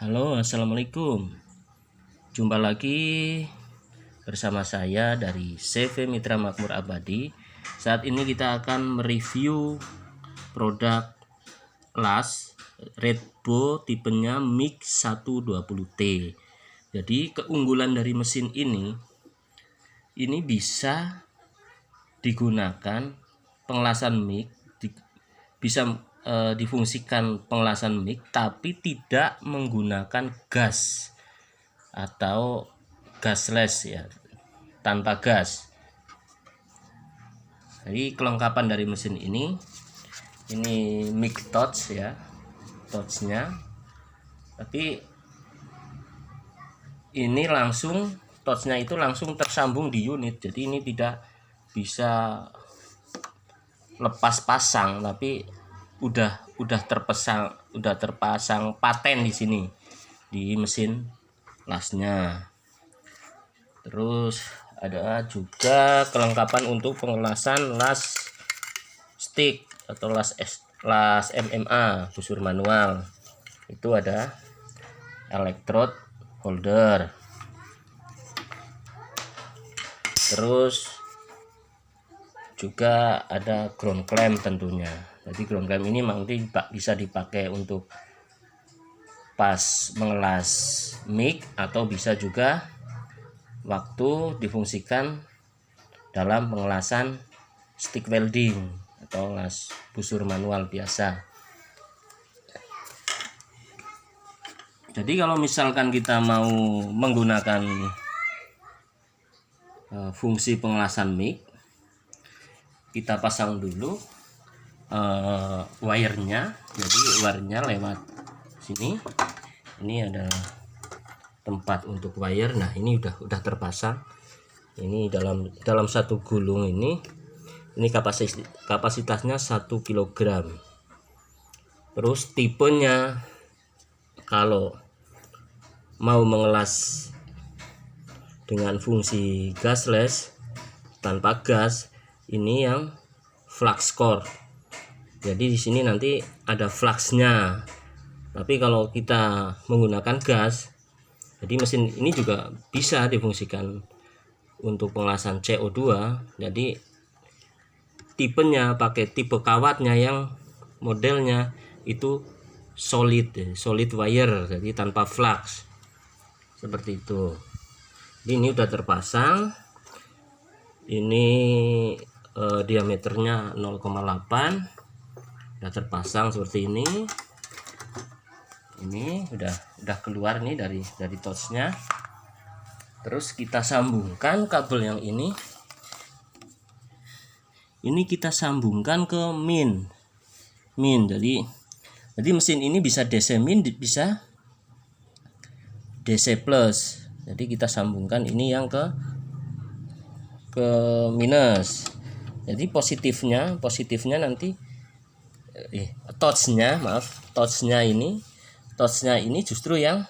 Halo, assalamualaikum. Jumpa lagi bersama saya dari CV Mitra Makmur Abadi. Saat ini kita akan mereview produk las Redbo tipenya MIG 120T. Jadi keunggulan dari mesin ini bisa digunakan pengelasan MIG, bisa difungsikan pengelasan mic tapi tidak menggunakan gas atau gasless ya, tanpa gas. Jadi kelengkapan dari mesin ini mic touch ya, touchnya, tapi ini langsung touchnya itu langsung tersambung di unit, jadi ini tidak bisa lepas pasang, tapi udah terpasang paten di sini di mesin lasnya. Terus ada juga kelengkapan untuk pengelasan las stick atau las MMA busur manual. Itu ada electrode holder. Terus juga ada ground clamp tentunya. Jadi ground clamp ini nanti bisa dipakai untuk pas mengelas mic atau bisa juga waktu difungsikan dalam pengelasan stick welding atau las busur manual biasa. Jadi kalau misalkan kita mau menggunakan fungsi pengelasan mic, kita pasang dulu wire-nya. Jadi wire-nya lewat sini. Ini ada tempat untuk wire. Nah, ini udah terpasang. Ini dalam satu gulung ini kapasitasnya 1 kg. Terus tipenya kalau mau mengelas dengan fungsi gasless tanpa gas, ini yang flux core. Jadi di sini nanti ada fluxnya. Tapi kalau kita menggunakan gas, jadi mesin ini juga bisa difungsikan untuk pengelasan CO2. Jadi tipenya pakai tipe kawatnya yang modelnya itu solid wire, jadi tanpa flux. Seperti itu. Jadi ini udah terpasang. Ini diameternya 0,8, udah terpasang seperti ini. Ini udah keluar nih dari touchnya. Terus kita sambungkan kabel yang ini kita sambungkan ke min. Jadi mesin ini bisa DC min, bisa DC plus. Jadi kita sambungkan ini yang ke minus. Jadi positifnya nanti touchnya ini justru yang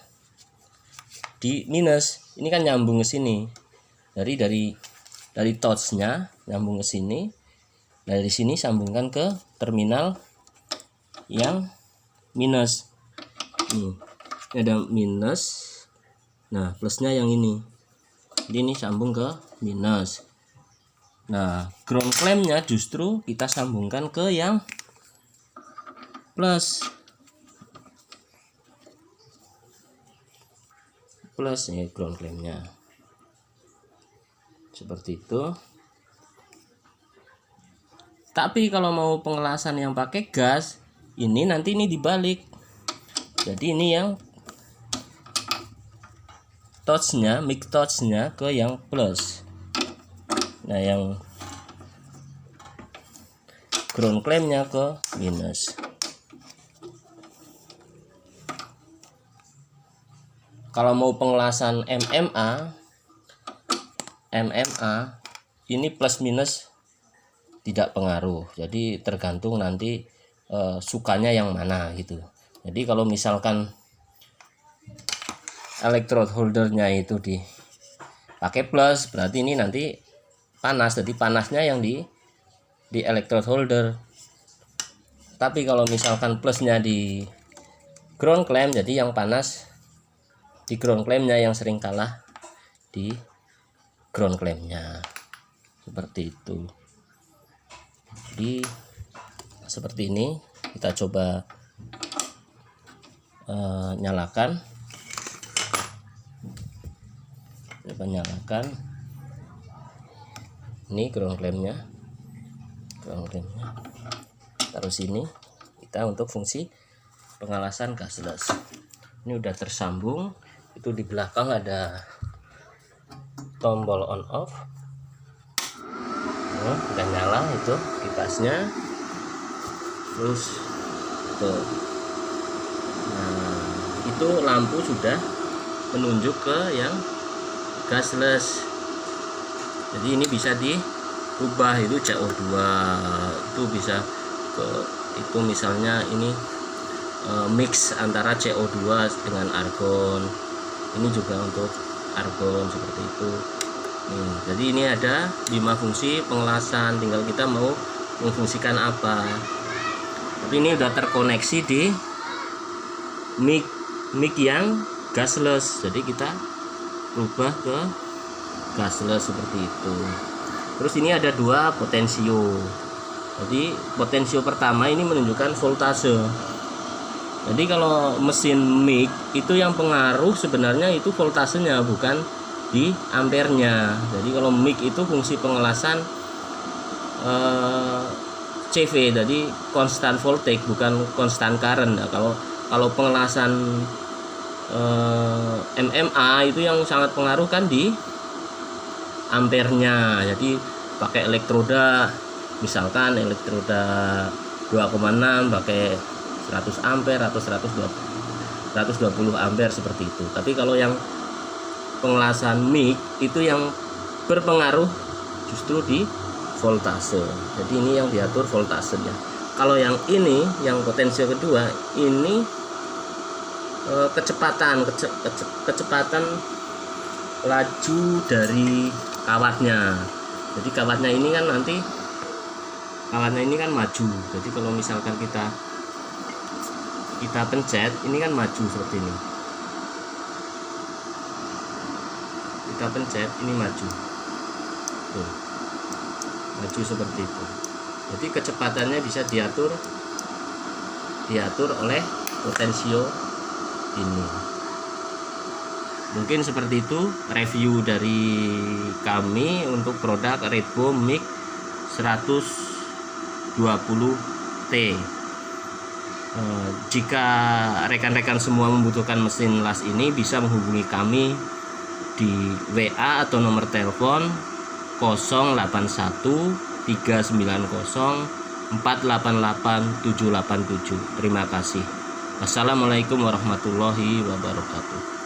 di minus. Ini kan nyambung ke sini. Dari touchnya nyambung ke sini. Dari sini sambungkan ke terminal yang minus. Ini ada minus. Nah, plusnya yang ini. Jadi ini sambung ke minus. Nah, ground clampnya justru kita sambungkan ke yang plus ya, ground clampnya seperti itu. Tapi kalau mau pengelasan yang pakai gas, ini nanti ini dibalik. Jadi ini yang touchnya, mic touchnya ke yang plus. Nah, yang ground clampnya ke minus. Kalau mau pengelasan MMA ini plus minus tidak pengaruh. Jadi tergantung nanti sukanya yang mana gitu. Jadi kalau misalkan electrode holdernya itu dipakai plus, berarti ini nanti panas. Jadi panasnya yang di electrode holder. Tapi kalau misalkan plusnya di ground clamp, jadi yang panas di ground clamp-nya yang sering kalah di ground clamp-nya, seperti itu. Jadi seperti ini, kita coba nyalakan. Ini ground clamp-nya, taruh sini kita untuk fungsi pengalasan gasless. Ini udah tersambung. Itu di belakang ada tombol on off. Udah nyala itu kipasnya. Terus tuh, nah itu lampu sudah menunjuk ke yang gasless. Jadi ini bisa diubah, itu CO2, itu bisa ke itu, misalnya ini mix antara CO2 dengan argon. Ini juga untuk argon, seperti itu. Jadi ini ada 5 fungsi pengelasan, tinggal kita mau memfungsikan apa. Tapi ini udah terkoneksi di mic yang gasless, jadi kita rubah ke gasless seperti itu. Terus ini ada 2 potensio. Jadi potensio pertama ini menunjukkan voltase. Jadi kalau mesin mic itu yang pengaruh sebenarnya itu voltasenya, bukan di ampernya. Jadi kalau mic itu fungsi pengelasan CV, jadi constant voltage bukan constant current. Nah, kalau pengelasan MMA itu yang sangat pengaruh kan di ampernya. Jadi pakai elektroda, misalkan elektroda 2,6 pakai 100 ampere atau 120 ampere seperti itu. Tapi kalau yang pengelasan mic itu yang berpengaruh justru di voltase. Jadi ini yang diatur voltasenya. Kalau yang ini, yang potensio kedua, ini kecepatan laju dari kawatnya. Jadi kawatnya ini kan maju. Jadi kalau misalkan kita pencet, ini kan maju seperti ini. Kita pencet, ini maju. Tuh. Maju seperti itu. Jadi kecepatannya bisa diatur oleh potensio ini. Mungkin seperti itu review dari kami untuk produk Redbo Mic 120T. Jika rekan-rekan semua membutuhkan mesin las ini, bisa menghubungi kami di WA atau nomor telepon 081 390 488 787. Terima kasih. Wassalamualaikum warahmatullahi wabarakatuh.